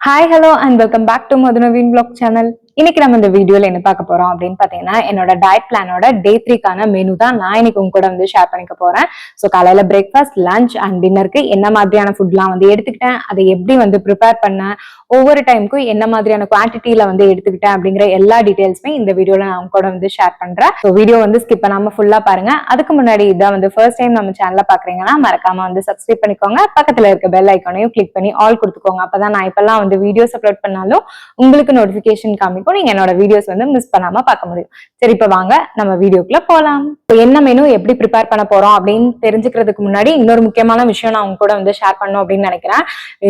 Hi hello and welcome back to Madhunaveen blog channel. இன்னைக்கு நம்ம இந்த வீடியோல என்ன பார்க்க போறோம் அப்படின்னு பாத்தீங்கன்னா, என்னோட டயட் பிளானோட டே 3க்கான மெனு தான் நான் இன்னைக்கு உங்க கூட வந்து ஷேர் பண்ணிக்க போறேன். ஸோ காலையில பிரேக்ஃபாஸ்ட், லஞ்ச் அண்ட் டின்னருக்கு என்ன மாதிரியான ஃபுட்லாம் வந்து எடுத்துக்கிட்டேன், அதை எப்படி வந்து ப்ரிப்பேர் பண்ணேன், ஒவ்வொரு டைமுக்கும் என்ன மாதிரியான குவான்டிட்டியில வந்து எடுத்துக்கிட்டேன் அப்படிங்கிற எல்லா டீடைல்ஸுமே இந்த வீடியோல நான் உங்க கூட வந்து ஷேர் பண்றேன். ஸோ வீடியோ வந்து ஸ்கிப் பண்ணாம ஃபுல்லா பாருங்க. அதுக்கு முன்னாடி இதான் வந்து ஃபர்ஸ்ட் டைம் நம்ம சேனல்ல பாக்குறீங்கன்னா மறக்காம வந்து சப்ஸ்கிரைப் பண்ணிக்கோங்க. பக்கத்துல இருக்க பெல் ஐக்கானையும் கிளிக் பண்ணி ஆல் கொடுத்துக்கோங்க. அப்பதான் நான் இப்பெல்லாம் வந்து வீடியோஸ் அப்லோட் பண்ணாலும் உங்களுக்கு நோட்டிபிகேஷன் காமிக்கும். நீங்க என்னோட வீடியோஸ் வந்து மிஸ் பண்ணாம பார்க்க முடியும். சரி, இப்ப வாங்க நம்ம வீடியோக்குள்ள போலாம். என்ன மெனு எப்படி ப்ரிப்பேர் பண்ண போறோம் அப்படின்னு தெரிஞ்சுக்கிறதுக்கு முன்னாடி இன்னொரு முக்கியமான விஷயம் நான் உங்க கூட வந்து ஷேர் பண்ணணும் அப்படின்னு நினைக்கிறேன்.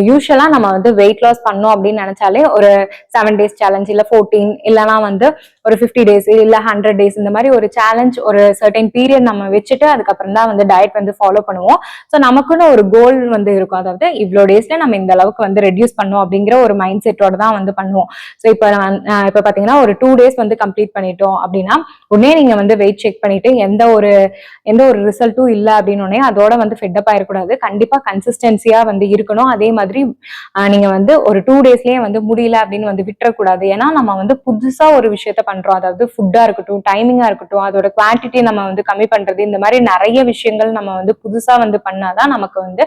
யூஸ்வலா நம்ம வந்து வெயிட் லாஸ் பண்ணோம் அப்படின்னு நினைச்சாலே ஒரு 7 days சேலஞ்ச் இல்ல 14 இல்லைன்னா வந்து ஒரு 50 days இல்ல 100 days இந்த மாதிரி ஒரு சேலஞ்ச் ஒரு சர்டன் பீரியட் நம்ம வச்சுட்டு அதுக்கப்புறம் தான் வந்து டயட் வந்து ஃபாலோ பண்ணுவோம். ஸோ நமக்குன்னு ஒரு கோல் வந்து இருக்கும். அதாவது இவ்வளோ டேஸ்ல நம்ம இந்த அளவுக்கு வந்து ரெடியூஸ் பண்ணும் அப்படிங்கிற ஒரு மைண்ட் செட்டோட தான் வந்து பண்ணுவோம். ஸோ இப்போ பாத்தீங்கன்னா ஒரு 2 days வந்து கம்ப்ளீட் பண்ணிட்டோம் அப்படின்னா உடனே நீங்க வந்து வெயிட் செக் பண்ணிட்டு எந்த ஒரு ரிசல்ட்டும் இல்லை அப்படின்னு அதோட வந்து ஃபெட்டப் ஆயிடக்கூடாது. கண்டிப்பா கன்சிஸ்டன்சியா வந்து இருக்கணும். அதே மாதிரி நீங்க வந்து ஒரு 2 daysலயே வந்து முடியல அப்படின்னு வந்து விட்டுறக்கூடாது. ஏன்னா நம்ம வந்து புதுசா ஒரு விஷயத்த பண்றோம். அதாவது ஃபுட்டா இருக்கட்டும், டைமிங்கா இருக்கட்டும், அதோட குவான்டிட்டி நம்ம வந்து கம்மி பண்றது, இந்த மாதிரி நிறைய விஷயங்கள் நம்ம வந்து புதுசா வந்து பண்ணாதான் நமக்கு வந்து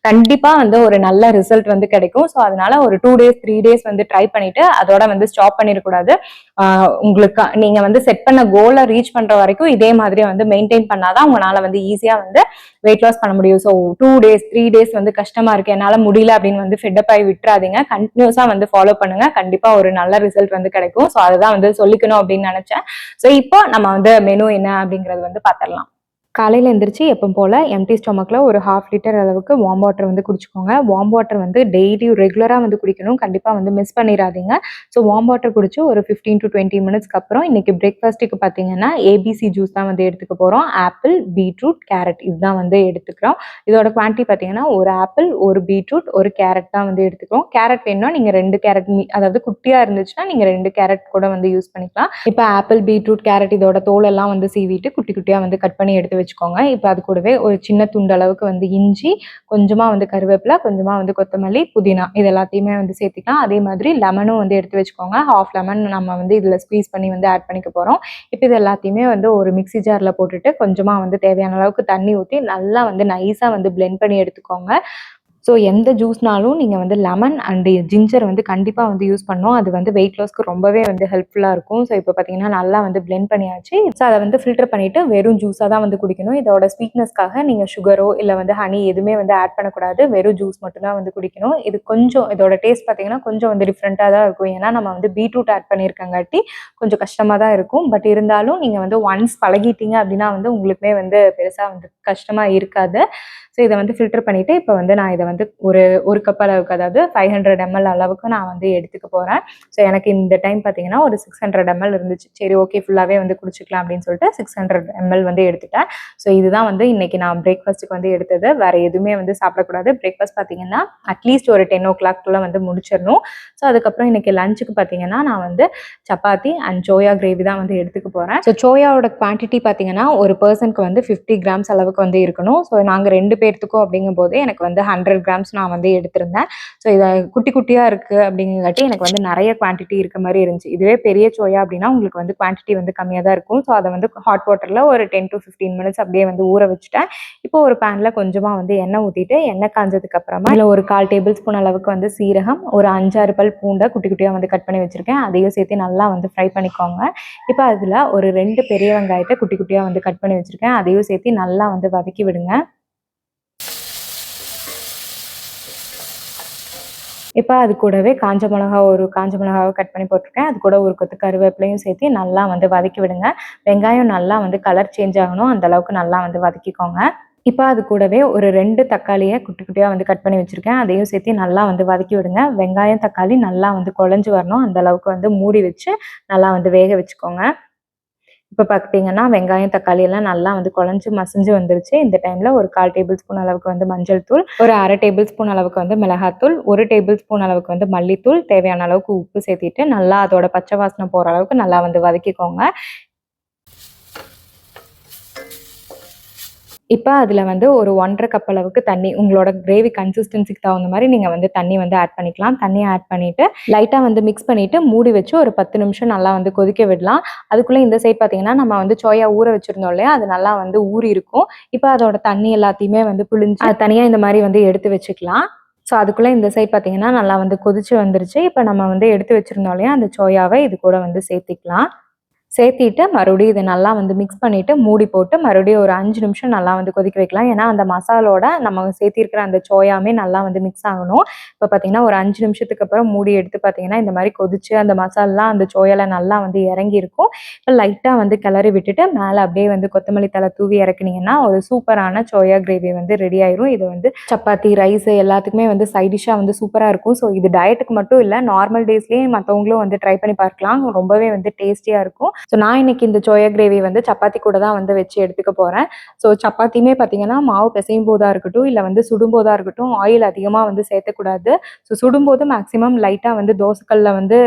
கண்டிப்பா வந்து ஒரு நல்ல ரிசல்ட் வந்து கிடைக்கும். ஸோ அதனால ஒரு 2 days 3 days வந்து ட்ரை பண்ணிட்டு அதோட வந்து ஸ்டாப் பண்ணிடக்கூடாது. உங்களுக்கு நீங்க வந்து செட் பண்ண கோலை ரீச் பண்ற வரைக்கும் இதே மாதிரி வந்து மெயின்டைன் பண்ணாதான் உங்களால வந்து ஈஸியா வந்து வெயிட் லாஸ் பண்ண முடியும். ஸோ 2 days 3 days வந்து கஷ்டமா இருக்கு, என்னால முடியல அப்படின்னு வந்து ஃபெட்டப் ஆகி விட்டுறாதீங்க. கண்டினியூஸா வந்து ஃபாலோ பண்ணுங்க. கண்டிப்பா ஒரு நல்ல ரிசல்ட் வந்து கிடைக்கும். ஸோ அதுதான் வந்து சொல்லிக்கணும் அப்படின்னு நினைச்சேன். ஸோ இப்போ நம்ம வந்து மெனு என்ன அப்படிங்கறது வந்து பாத்திரலாம். காலையில எந்திரிச்சு எப்பவும் போல எம்டி ஸ்டொமக்ல ஒரு 1/2 liter அளவுக்கு வார்ம் வாட்டர் வந்து குடிச்சுக்கோங்க. வார்ம் வாட்டர் வந்து டெய்லி ரெகுலரா வந்து குடிக்கணும். கண்டிப்பா வந்து மிஸ் பண்ணிடாதீங்க. ஸோ வார்ம் வாட்டர் குடிச்சு ஒரு 15 to 20 minutesக்கு அப்புறம் இன்னைக்கு பிரேக்ஃபாஸ்ட்டுக்கு பார்த்தீங்கன்னா ஏபிசி ஜூஸ் தான் வந்து எடுத்துக்க போறோம். ஆப்பிள், பீட்ரூட், கேரட் இதுதான் வந்து எடுத்துக்கிறோம். இதோட குவான்டிட்டி பார்த்தீங்கன்னா ஒரு ஆப்பிள், ஒரு பீட்ரூட், ஒரு கேரட் தான் வந்து எடுத்துக்கிறோம். கேரட் வேணும்னா நீங்க 2 கேரட், அதாவது குட்டியா இருந்துச்சுன்னா நீங்க 2 கேரட் கூட வந்து யூஸ் பண்ணிக்கலாம். இப்போ ஆப்பிள், பீட்ரூட், கேரட் இதோட தோல் எல்லாம் வந்து சீவிட்டு குட்டி குட்டியா வந்து கட் பண்ணி எடுத்து வச்சுக்கோங்க. இப்போ அது கூடவே ஒரு சின்ன துண்டு அளவுக்கு வந்து இஞ்சி, கொஞ்சமா வந்து கருவேப்பிலை, கொஞ்சமா வந்து கொத்தமல்லி, புதினா இது எல்லாத்தையுமே வந்து சேர்த்துக்கலாம். அதே மாதிரி லெமனும் வந்து எடுத்து வச்சுக்கோங்க. 1/2 lemon நம்ம வந்து இதுல ஸ்குவீஸ் பண்ணி வந்து ஆட் பண்ணிக்க போறோம். இப்போ இது எல்லாத்தையுமே வந்து ஒரு மிக்ஸி ஜார்ல போட்டுட்டு கொஞ்சமா வந்து தேவையான அளவுக்கு தண்ணி ஊற்றி நல்லா வந்து நைஸா வந்து பிளெண்ட் பண்ணி எடுத்துக்கோங்க. ஸோ எந்த ஜூஸ்னாலும் நீங்கள் வந்து லெமன் அண்டு ஜிஞ்சர் வந்து கண்டிப்பாக வந்து யூஸ் பண்ணணும். அது வந்து வெயிட் லாஸ்க்கு ரொம்பவே வந்து ஹெல்ப்ஃபுல்லாக இருக்கும். ஸோ இப்போ பார்த்தீங்கன்னா நல்லா வந்து பிளெண்ட் பண்ணியாச்சு. ஸோ அதை வந்து ஃபில்டர் பண்ணிவிட்டு வெறும் ஜூஸாக தான் வந்து குடிக்கணும். இதோட ஸ்வீட்னஸ்க்காக நீங்கள் சுகரோ இல்லை வந்து ஹனி எதுவுமே வந்து ஆட் பண்ணக்கூடாது. வெறும் ஜூஸ் மட்டும்தான் வந்து குடிக்கணும். இது கொஞ்சம் இதோட டேஸ்ட் பார்த்தீங்கன்னா கொஞ்சம் வந்து டிஃப்ரெண்ட்டாக தான் இருக்கும். ஏன்னா நம்ம வந்து பீட்ரூட் ஆட் பண்ணியிருக்கங்காட்டி கொஞ்சம் கஷ்டமாக தான் இருக்கும். பட் இருந்தாலும் நீங்கள் வந்து ஒன்ஸ் பழகிட்டீங்க அப்படின்னா வந்து உங்களுக்குமே வந்து பெருசாக வந்து கஷ்டமாக இருக்காது. ஸோ இதை வந்து ஃபில்டர் பண்ணிவிட்டு இப்போ வந்து நான் இதை வந்து ஒரு கப் அளவுக்கு, அதாவது 500 ml அளவுக்கு நான் வந்து எடுத்துக்க போகிறேன். ஸோ எனக்கு இந்த டைம் பார்த்தீங்கன்னா ஒரு 600 ml இருந்துச்சு. சரி, ஓகே, ஃபுல்லாகவே வந்து குடிச்சிக்கலாம் அப்படின்னு சொல்லிட்டு 600 ml வந்து எடுத்துட்டேன். ஸோ இதுதான் வந்து இன்னைக்கு நான் பிரேக்ஃபாஸ்ட்டுக்கு வந்து எடுத்தது. வேற எதுவுமே வந்து சாப்பிடக்கூடாது. பிரேக்ஃபாஸ்ட் பார்த்தீங்கன்னா அட்லீஸ்ட் ஒரு 10 o'clock வந்து முடிச்சிடணும். ஸோ அதுக்கப்புறம் இன்னைக்கு லஞ்சுக்கு பார்த்தீங்கன்னா நான் வந்து சப்பாத்தி அண்ட் சோயா கிரேவி தான் வந்து எடுத்துக்க போகிறேன். ஸோ சோயாவோட குவான்டிட்டி பார்த்தீங்கன்னா ஒரு பர்சனுக்கு வந்து 50 grams அளவுக்கு வந்து இருக்கணும். ஸோ நாங்கள் 2 பேர்த்துக்கும் அப்படிங்கும் போது எனக்கு வந்து 100 grams நான் வந்து எடுத்திருந்தேன். ஸோ இதை குட்டி குட்டியாக இருக்குது அப்படிங்காட்டி எனக்கு வந்து நிறைய குவான்டிட்டி இருக்க மாதிரி இருந்துச்சு. இதுவே பெரிய சோயா அப்படின்னா உங்களுக்கு வந்து குவான்டிட்டி வந்து கம்மியாக தான் இருக்கும். ஸோ அதை வந்து ஹாட் வாட்டரில் ஒரு 10 to 15 minutes அப்படியே வந்து ஊற வச்சுட்டேன். இப்போ ஒரு பேனில் கொஞ்சமாக வந்து எண்ணெய் ஊற்றிட்டு எண்ணெய் காஞ்சதுக்கு அப்புறமா இல்லை ஒரு 1/4 tablespoon அளவுக்கு வந்து சீரகம், ஒரு 5-6 பல் பூண்டை குட்டி குட்டியாக வந்து கட் பண்ணி வச்சுருக்கேன். அதையும் சேர்த்து நல்லா வந்து ஃப்ரை பண்ணிக்கோங்க. இப்போ அதில் ஒரு 2 பெரிய வெங்காயத்தை குட்டி குட்டியாக வந்து கட் பண்ணி வச்சுருக்கேன். அதையும் சேர்த்து நல்லா வந்து வதக்கி விடுங்க. இப்போ அது கூடவே காஞ்ச மிளகாவை கட் பண்ணி போட்டிருக்கேன். அது கூட ஒரு கொத்து கருவேப்பிலையும் சேர்த்து நல்லா வந்து வதக்கி விடுங்க. வெங்காயம் நல்லா வந்து கலர் சேஞ்ச் ஆகணும், அந்த அளவுக்கு நல்லா வந்து வதக்கிக்கோங்க. இப்போ அது கூடவே ஒரு 2 தக்காளியை குட்டி குட்டியாக வந்து கட் பண்ணி வச்சுருக்கேன். அதையும் சேர்த்து நல்லா வந்து வதக்கி விடுங்க. வெங்காயம் தக்காளி நல்லா வந்து குழஞ்சி வரணும், அந்த அளவுக்கு வந்து மூடி வச்சு நல்லா வந்து வேக வச்சுக்கோங்க. இப்போ பார்த்தீங்கன்னா வெங்காயம் தக்காளி எல்லாம் நல்லா வந்து குழஞ்சி மசிஞ்சு வந்துருச்சு. இந்த டைமில் ஒரு 1/4 tablespoon அளவுக்கு வந்து மஞ்சள் தூள், ஒரு 1/2 tablespoon அளவுக்கு வந்து மிளகாத்தூள், 1 tablespoon அளவுக்கு வந்து மல்லித்தூள், தேவையான அளவுக்கு உப்பு சேர்த்திட்டு நல்லா அதோட பச்சை வாசனை போகிற அளவுக்கு நல்லா வந்து வதக்கிக்கோங்க. இப்போ அதில் வந்து ஒரு 1.5 கப் அளவுக்கு தண்ணி, உங்களோட கிரேவி கன்சிஸ்டன்சிக்கு தகுந்த மாதிரி நீங்கள் வந்து தண்ணி வந்து ஆட் பண்ணிக்கலாம். தண்ணி ஆட் பண்ணிவிட்டு லைட்டாக வந்து மிக்ஸ் பண்ணிவிட்டு மூடி வச்சு ஒரு 10 நிமிஷம் நல்லா வந்து கொதிக்க விடலாம். அதுக்குள்ளே இந்த சைட் பார்த்தீங்கன்னா நம்ம வந்து சோயா ஊற வச்சுருந்தோம் இல்லையா, அது நல்லா வந்து ஊறி இருக்கும். இப்போ அதோட தண்ணி எல்லாத்தையுமே வந்து பிழிஞ்சு அது தனியாக இந்த மாதிரி வந்து எடுத்து வச்சுக்கலாம். ஸோ அதுக்குள்ளே இந்த சைட் பார்த்தீங்கன்னா நல்லா வந்து கொதிச்சு வந்துருச்சு. இப்போ நம்ம வந்து எடுத்து வச்சுருந்தோம் இல்லையா, அந்த சோயாவை இது கூட வந்து சேர்த்திக்கலாம். சேர்த்திட்டு மறுபடியும் இதை நல்லா வந்து மிக்ஸ் பண்ணிவிட்டு மூடி போட்டு மறுபடியும் ஒரு 5 நிமிஷம் நல்லா வந்து கொதிக்க வைக்கலாம். ஏன்னா அந்த மசாலோட நம்ம சேர்த்திருக்கிற அந்த சோயாமே நல்லா வந்து மிக்ஸ் ஆகணும். இப்போ பார்த்தீங்கன்னா ஒரு 5 நிமிஷத்துக்கு அப்புறம் மூடி எடுத்து பார்த்தீங்கன்னா இந்த மாதிரி கொதிச்சு அந்த மசாலாலாம் அந்த சோயால நல்லா வந்து இறங்கியிருக்கும். இப்போ லைட்டாக வந்து கிளறி விட்டுட்டு மேலே அப்படியே வந்து கொத்தமல்லி தழை தூவி இறக்குனீங்கன்னா ஒரு சூப்பரான சோயா கிரேவி வந்து ரெடி ஆயிரும். இது வந்து சப்பாத்தி, ரைஸ் எல்லாத்துக்குமே வந்து சைட் டிஷ்ஷாக வந்து சூப்பராக இருக்கும். ஸோ இது டயட்டுக்கு மட்டும் இல்லை, நார்மல் டேஸ்லேயே மற்றவங்களும் வந்து ட்ரை பண்ணி பார்க்கலாம். ரொம்பவே வந்து டேஸ்டியாக இருக்கும். ஸோ நான் இன்னைக்கு இந்த சோயா கிரேவி வந்து சப்பாத்தி கூட தான் வந்து வச்சு எடுத்துக்க போகிறேன். ஸோ சப்பாத்தியுமே பார்த்தீங்கன்னா மாவு பிசையும் போதாக இருக்கட்டும், இல்லை வந்து சுடும்போதாக இருக்கட்டும், ஆயில் அதிகமாக வந்து சேர்த்தக்கூடாது. ஸோ சுடும்போது மேக்ஸிமம் லைட்டாக வந்து தோசைக்கல்ல வந்து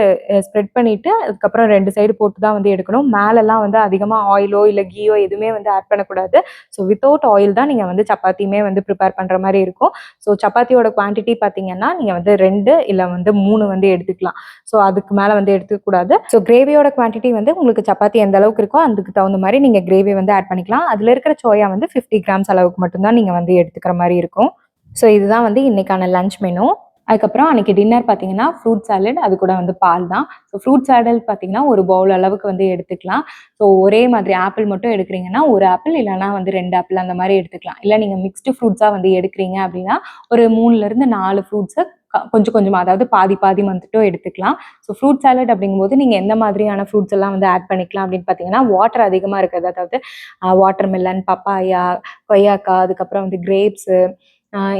ஸ்ப்ரெட் பண்ணிவிட்டு அதுக்கப்புறம் 2 சைடு போட்டு தான் வந்து எடுக்கணும். மேலெல்லாம் வந்து அதிகமாக ஆயிலோ இல்லை கீயோ எதுவுமே வந்து ஆட் பண்ணக்கூடாது. ஸோ வித்தவுட் ஆயில் தான் நீங்கள் வந்து சப்பாத்தியுமே வந்து ப்ரிப்பேர் பண்ணுற மாதிரி இருக்கும். ஸோ சப்பாத்தியோட குவான்டிட்டி பார்த்தீங்கன்னா நீங்கள் வந்து 2 இல்லை வந்து 3 வந்து எடுத்துக்கலாம். ஸோ அதுக்கு மேலே வந்து எடுத்துக்கூடாது. ஸோ கிரேவியோட குவான்டிட்டி வந்து உங்களுக்கு சப்பாத்தி எந்த அளவுக்கு இருக்கோ அதுக்கு தகுந்த மாதிரி நீங்கள் கிரேவி வந்து ஆட் பண்ணிக்கலாம். அதில் இருக்கிற சோயா வந்து 50 கிராம்ஸ் அளவுக்கு மட்டும்தான் நீங்கள் வந்து எடுத்துக்கிற மாதிரி இருக்கும். ஸோ இதுதான் வந்து இன்னைக்கான லஞ்ச் மெனு. அதுக்கப்புறம் அன்றைக்கி டின்னர் பார்த்தீங்கன்னா ஃப்ரூட் சாலட், அது கூட வந்து பால் தான். ஸோ ஃப்ரூட் சாலட் பார்த்தீங்கன்னா ஒரு பவுல் அளவுக்கு வந்து எடுத்துக்கலாம். ஸோ ஒரே மாதிரி ஆப்பிள் மட்டும் எடுக்கிறீங்கன்னா ஒரு ஆப்பிள் இல்லைனா வந்து 2 ஆப்பிள் அந்த மாதிரி எடுத்துக்கலாம். இல்லை நீங்கள் மிக்ஸ்டு ஃப்ரூட்ஸாக வந்து எடுக்கிறீங்க அப்படின்னா ஒரு 3லேருந்து 4 ஃப்ரூட்ஸை கொஞ்சம் கொஞ்சமாக, அதாவது பாதி பாதி வந்துட்டும் எடுத்துக்கலாம். ஸோ ஃப்ரூட் சாலட் அப்படிங்கும்போது நீங்கள் எந்த மாதிரியான ஃப்ரூட்ஸ் எல்லாம் வந்து ஆட் பண்ணிக்கலாம் அப்படின்னு பார்த்தீங்கன்னா வாட்டர் அதிகமாக இருக்கிறது, அதாவது வாட்டர் மெலன், பப்பாயா, கொய்யாக்கா, அதுக்கப்புறம் வந்து கிரேப்ஸு,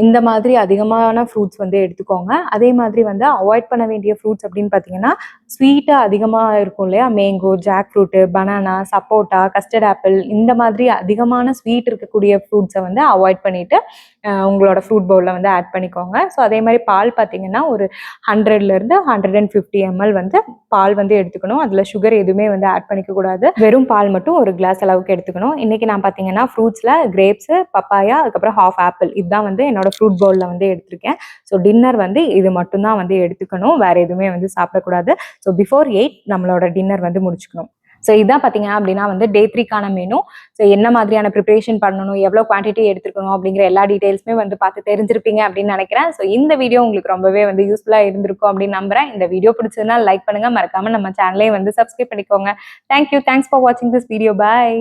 இந்த மாதிரி அதிகமான ஃப்ரூட்ஸ் வந்து எடுத்துக்கோங்க. அதே மாதிரி வந்து அவாய்ட் பண்ண வேண்டிய ஃப்ரூட்ஸ் அப்படின்னு பார்த்தீங்கன்னா ஸ்வீட்டாக அதிகமாக இருக்கும் இல்லையா, மேங்கோ, ஜாக் ஃப்ரூட்டு, பனானா, சப்போட்டா, கஸ்டர்ட் ஆப்பிள், இந்த மாதிரி அதிகமான ஸ்வீட் இருக்கக்கூடிய ஃப்ரூட்ஸை வந்து அவாய்ட் பண்ணிவிட்டு உங்களோட ஃப்ரூட் பவுலில் வந்து ஆட் பண்ணிக்கோங்க. ஸோ அதே மாதிரி பால் பார்த்தீங்கன்னா ஒரு 100லேருந்து 150 ml வந்து பால் வந்து எடுத்துக்கணும். அதில் சுகர் எதுவுமே வந்து ஆட் பண்ணிக்கக்கூடாது. வெறும் பால் மட்டும் ஒரு கிளாஸ் அளவுக்கு எடுத்துக்கணும். இன்றைக்கி நான் பார்த்தீங்கன்னா ஃப்ரூட்ஸில் கிரேப்ஸு, பப்பாயா, அதுக்கப்புறம் ஹாஃப் ஆப்பிள், இதுதான் வந்து என்னோட ஃப்ரூட் பவுலில் வந்து எடுத்திருக்கேன். ஸோ டின்னர் வந்து இது மட்டும்தான் வந்து எடுத்துக்கணும், வேறு எதுவுமே வந்து சாப்பிடக்கூடாது. ஸோ பிஃபோர் 8 நம்மளோட டின்னர் வந்து முடிச்சுக்கணும். ஸோ இதான் பார்த்தீங்க அப்படின்னா வந்து டே 3க்கான மெனு. ஸோ என்ன மாதிரியான ப்ரிப்பரேஷன் பண்ணணும், எவ்வளோ குவான்டிட்டி எடுத்துக்கணும் அப்படிங்கிற எல்லா டீட்டெயில்ஸுமே வந்து பார்த்து தெரிஞ்சிருப்பீங்க அப்படின்னு நினைக்கிறேன். ஸோ இந்த வீடியோ உங்களுக்கு ரொம்பவே வந்து யூஸ்ஃபுல்லாக இருந்திருக்கும் அப்படின்னு நம்புறேன். இந்த வீடியோ பிடிச்சதுன்னா லைக் பண்ணுங்கள், மறக்காமல் நம்ம சேனலே வந்து சப்ஸ்கிரைப் பண்ணிக்கோங்க. தேங்க்யூ, தேங்க்ஸ் ஃபார் வாட்சிங் திஸ் வீடியோ. பாய்.